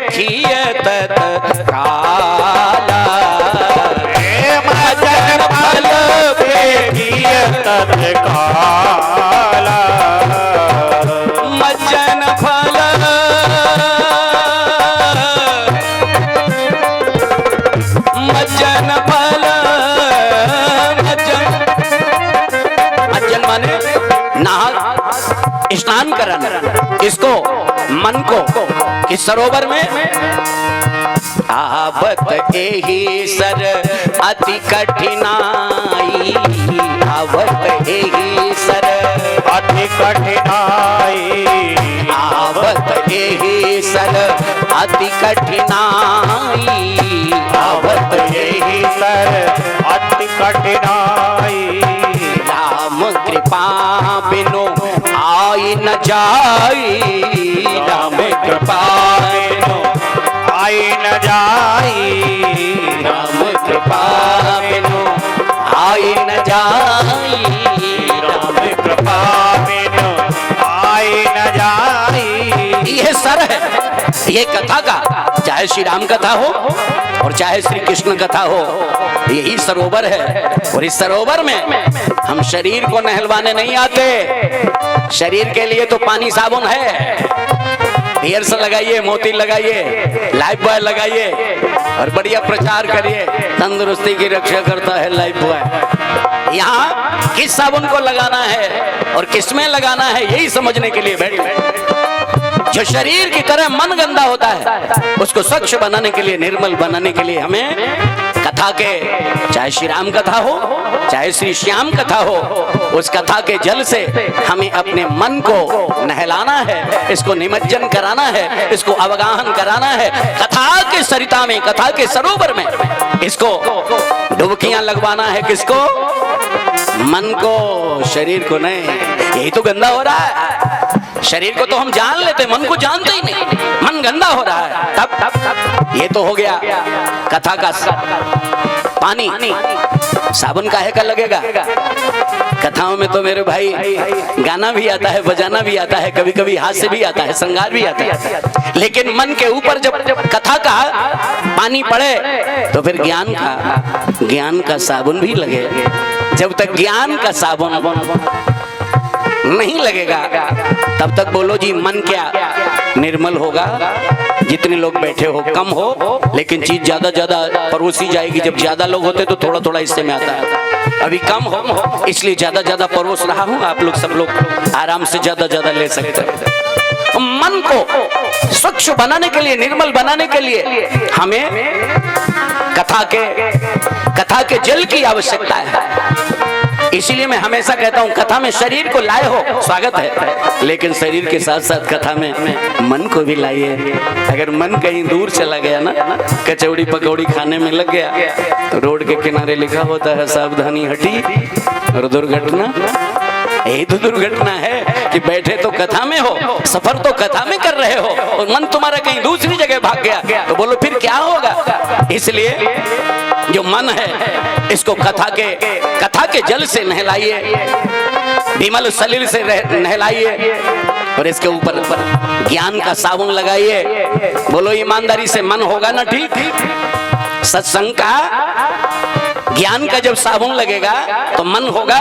देखिए तत्काला, मज्जन फल देखिए तत्काला, मज्जन फल, मज्जन फल, मज्जन माने नहा स्नान करन, इसको मन को इस सरोवर में आवत एही सर अति कठिनाई, आवत एही सर अति कठिनाई, आवत एही सर अति कठिनाई, आवत यही सर अति कठिनाई, राम कृपा बिनु आई न जाई, राम कृपा बिनु आई न जाई, राम कृपा बिनु आई न जाई, राम कृपा बिनु आई न जाई। ये सर है ये कथा का, चाहे श्री राम कथा हो और चाहे श्री कृष्ण कथा हो, यही सरोवर है। और इस सरोवर में हम शरीर को नहलवाने नहीं आते, शरीर के लिए तो पानी साबुन है, ईयर्स लगाइए, मोती लगाइए, लाइफ बॉय लगाइए और बढ़िया प्रचार करिए, तंदुरुस्ती की रक्षा करता है लाइफ बॉय। यहाँ किस साबुन को लगाना है और किसमें लगाना है यही समझने के लिए बैठे। जो शरीर की तरह मन गंदा होता है उसको स्वच्छ बनाने के लिए, निर्मल बनाने के लिए हमें कथा के, चाहे श्री राम कथा हो चाहे श्री श्याम कथा हो, उस कथा के जल से हमें अपने मन को नहलाना है, इसको निमज्जन कराना है, इसको अवगाहन कराना है। कथा के सरिता में, कथा के सरोवर में इसको डुबकियां लगवाना है। किसको? मन को, शरीर को नहीं। यही तो गंदा हो रहा है। शरीर को तो हम जान लेते, मन को जानते ही नहीं, मन गंदा हो रहा है। तब ये तो हो गया कथा का पानी। साबुन काहे का लगेगा? कथाओं में तो मेरे भाई गाना भी आता है, बजाना भी आता है, कभी कभी हास्य भी आता है, श्रृंगार भी आता है, लेकिन मन के ऊपर जब कथा का पानी पड़े तो फिर ज्ञान का साबुन भी लगे। जब तक ज्ञान का साबुन नहीं लगेगा तब तक बोलो जी मन क्या निर्मल होगा। जितने लोग बैठे हो कम हो, लेकिन चीज ज्यादा ज्यादा परोसी जाएगी। जब ज्यादा लोग होते तो थोड़ा थोड़ा हिस्से में आता है, अभी कम हो इसलिए ज्यादा ज्यादा परोस रहा हूँ। आप लोग सब लोग आराम से ज्यादा ज्यादा ले सकते हैं। मन को स्वच्छ बनाने के लिए, निर्मल बनाने के लिए हमें कथा के जल की आवश्यकता है। इसीलिए मैं हमेशा कहता हूँ कथा में शरीर को लाए हो स्वागत है, लेकिन शरीर के साथ साथ कथा में मन को भी लाइए। अगर मन कहीं दूर चला गया ना, कचौड़ी पकौड़ी खाने में लग गया तो रोड के किनारे लिखा होता है सावधानी हटी और दुर्घटना। यही तो दुर्घटना है कि बैठे तो कथा में हो, सफर तो कथा में कर रहे हो और मन तुम्हारा कहीं दूसरी जगह भाग गया तो बोलो फिर क्या होगा। इसलिए जो मन है इसको कथा के जल से नहलाइए, विमल सलिल से नहलाइए और इसके ऊपर ज्ञान का साबुन लगाइए। बोलो ईमानदारी से मन होगा ना ठीक। सत्संग का, ज्ञान का जब साबुन लगेगा तो मन होगा।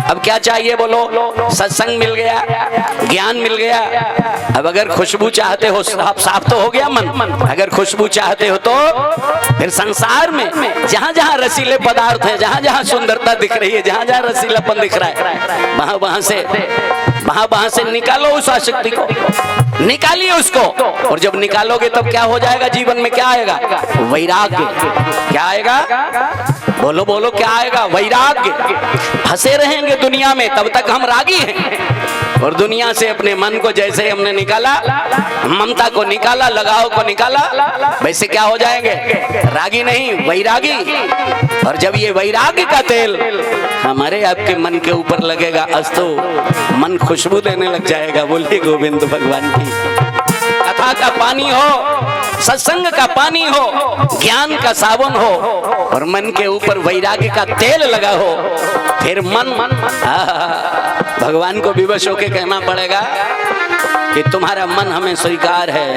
अब क्या चाहिए बोलो? सत्संग मिल गया, ज्ञान मिल गया। अब अगर खुशबू चाहते हो, साफ तो हो गया मन। अगर खुशबू चाहते हो तो फिर संसार में जहां जहां रसीले पदार्थ हैं, जहां जहां सुंदरता दिख रही है, जहां जहां रसीलापन दिख रहा है, वहां से निकालो उस आसक्ति को, निकालिए उसको। और जब निकालोगे तब क्या हो जाएगा? जीवन में क्या आएगा? वैराग्य। क्या आएगा? बोलो बोलो, क्या आएगा? वैराग्य। फंसे रहेंगे दुनिया में तब तक हम रागी हैं, और दुनिया से अपने मन को जैसे हमने निकाला, ममता को निकाला, लगाव को निकाला, वैसे क्या हो जाएंगे? रागी नहीं, वैरागी। और जब ये वैराग्य का तेल हमारे आपके मन के ऊपर लगेगा, अस्तु मन खुशबू देने लग जाएगा। बोलिए गोविंद भगवान की। कथा का पानी हो, सत्संग का पानी हो, ज्ञान का साबुन हो और मन के ऊपर वैराग्य का तेल लगा हो, फिर मन भगवान को विवश होके कहना पड़ेगा कि तुम्हारा मन हमें स्वीकार है।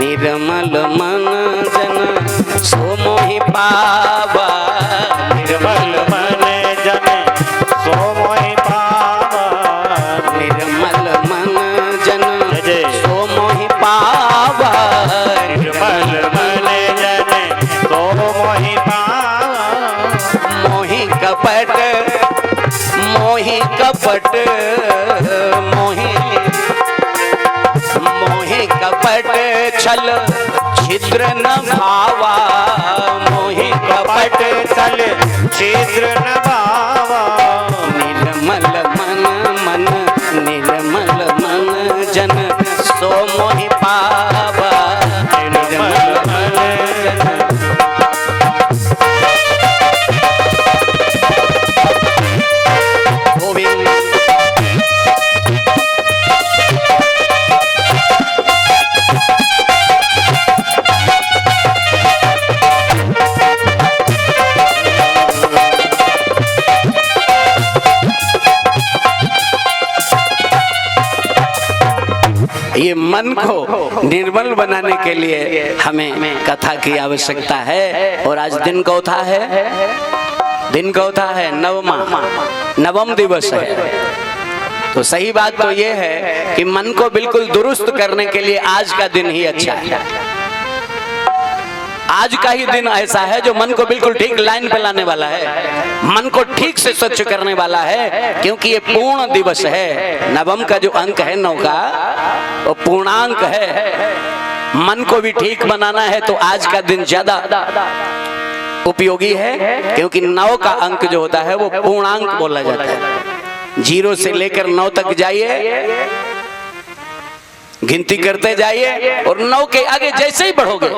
निर्मल मन जन सो मोहि पावा। निर्मल मन जन सो मोहि पावा। निर्मल मन जन जय सो मोहि पावा। निर्मल मन जन सो मोहि पावा। मोहि कपट मोहि कपट मोहि मोहि कपट छल छिद्र न भावा। मोहि कपट छल छिद्र न भावा। निर्मल मन मन निर्मल मन जन सो मोहि पावा। निर्मल मन जन गोविंद। ये मन को निर्मल बनाने के लिए हमें कथा की आवश्यकता है। और आज दिन कौथा है, दिन कौथा है नवम दिवस है। तो सही बात तो ये है कि मन को बिल्कुल दुरुस्त करने के लिए आज का दिन ही अच्छा है। आज का ही दिन ऐसा है जो मन को बिल्कुल ठीक लाइन पे लाने वाला है, मन को ठीक से स्वच्छ करने वाला है। क्योंकि ये पूर्ण दिवस है। नवम का जो अंक है 9 का, वो पूर्णांक है। मन को भी ठीक बनाना है तो आज का दिन ज्यादा उपयोगी है। क्योंकि 9 का अंक जो होता है वो पूर्णांक बोला जाता है। 0 से लेकर 9 तक जाइए, गिनती करते जाइए, और 9 के आगे जैसे ही बढ़ोगे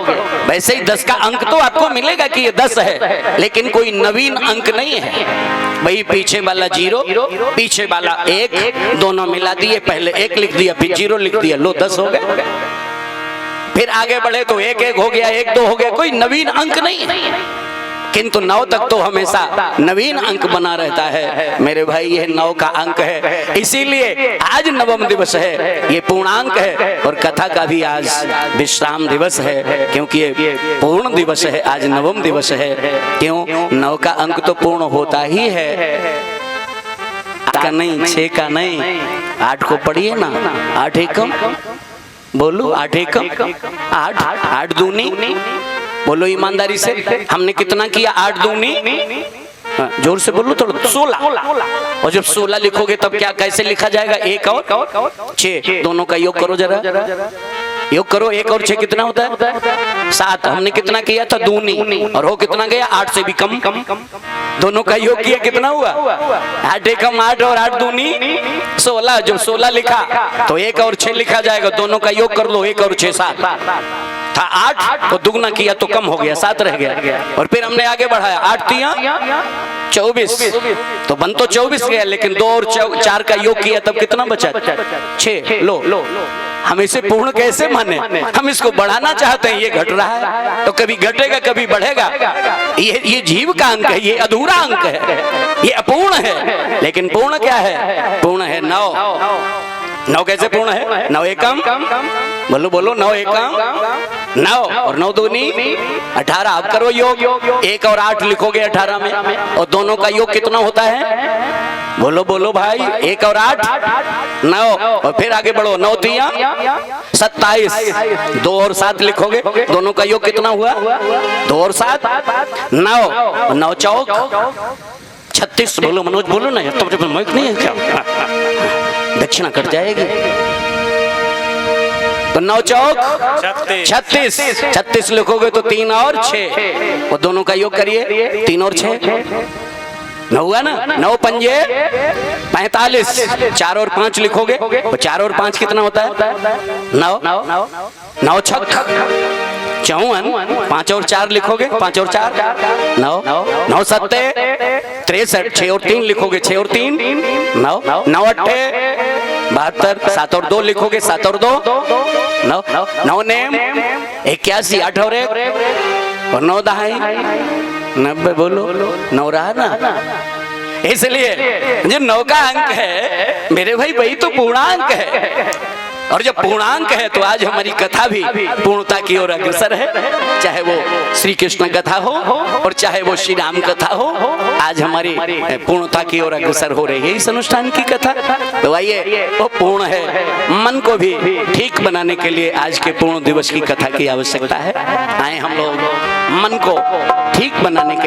वैसे ही 10 का अंक तो आपको मिलेगा कि ये 10 है, लेकिन कोई नवीन अंक नहीं है। वही पीछे वाला 0, पीछे वाला 1, दोनों मिला दिए, पहले 1 लिख दिया फिर 0 लिख दिया, लो 10 हो गए। फिर आगे बढ़े तो 1-1 हो गया, 1-2 हो गया, कोई नवीन अंक नहीं है। किंतु 9 तक तो हमेशा नवीन अंक बना रहता है। मेरे भाई ये 9 का अंक है, इसीलिए आज नवम दिवस है, ये पूर्णांक है। और कथा का भी आज विश्राम दिवस है, क्योंकि ये पूर्ण दिवस है, आज नवम दिवस है। क्यों? 9 का अंक तो पूर्ण होता ही है, 8 का नहीं, 6 का नहीं, 8 को पढ़िए ना। 8 एकम बोलो, 8 एकम 8, 8 दूनी बोलो ईमानदारी से। हमने कितना किया? 8 दूनी, जोर से बोलो थोड़ा, 16। और जब 16 लिखोगे तब क्या कैसे लिखा जाएगा? 1 और 6, दोनों का योग करो जरा, योग करो। 1 और 6 कितना होता है? 7। हमने कितना किया था? दूनी, और हो कितना गया? 8 से भी कम। दोनों का योग किया, कितना हुआ? 8 एकम 8 और 8 दूनी 16। जब 16 लिखा तो 1 और 6 लिखा जाएगा, दोनों का योग कर लो, 1 और 6 7 था। 8 को दुगना किया तो कम हो गया, 7 रह गया। और फिर हमने आगे बढ़ाया, 8 तिया 24, तो बन तो 24 गया, लेकिन 2 और 4 का योग किया तब कितना बचा? 6। लो हम इसे पूर्ण कैसे माने? हम इसको बढ़ाना चाहते हैं, ये घट रहा है, तो कभी घटेगा कभी बढ़ेगा। ये जीव का अंक है, ये अधूरा अंक है, ये अपूर्ण है। लेकिन पूर्ण क्या है? पूर्ण है 9 कैसे पूर्ण है? 9 एकम बोलो बोलो, 9 एकम 9 और 9 दूनी 18। आप करो योग, 1 और 8 लिखोगे 18 में, और दोनों का योग कितना होता है? बोलो बोलो भाई, 1 और 8 9, और फिर आगे बढ़ो, 9 तिया 27, 2 और 7 लिखोगे, दोनों का योग कितना हुआ? 2 और 7 9, 9 चौक 36। बोलो मनोज, बोलो ना, तो माइक नहीं है क्या? दक्षिणा कट जाएगी। तो 9 चौक 36, 36 लिखोगे तो 3 और 6, और दोनों का योग करिए, 3 और 6 9 हुआ ना? 9 पंजे 45, 4 और 5 लिखोगे तो 4 और 5 कितना होता है? 9। 9 छक 54, 5 और 4 लिखोगे, 5 और 4 9, 9 सत्ते 63, 6 और 3 लिखोगे, 6 और 3 9, 9 अट्ठे 72, 7 और 2 लिखोगे, 7 और 2 9, 9 नेम 81, 8 और 1 और 9 दहाई 90। बोलो 9 रहा ना? इसलिए जो 9 का अंक है मेरे भाई, वही तो पूर्णांक है। और जब पूर्णांक है तो आज हमारी कथा भी पूर्णता की ओर अग्रसर है। चाहे वो श्री कृष्ण कथा हो और चाहे वो श्री राम कथा हो, आज हमारी पूर्णता की ओर अग्रसर हो रही है इस अनुष्ठान की कथा। तो आइए, वो पूर्ण है, मन को भी ठीक बनाने के लिए आज के पूर्ण दिवस की कथा की आवश्यकता है। आए हम लोग मन को ठीक बनाने के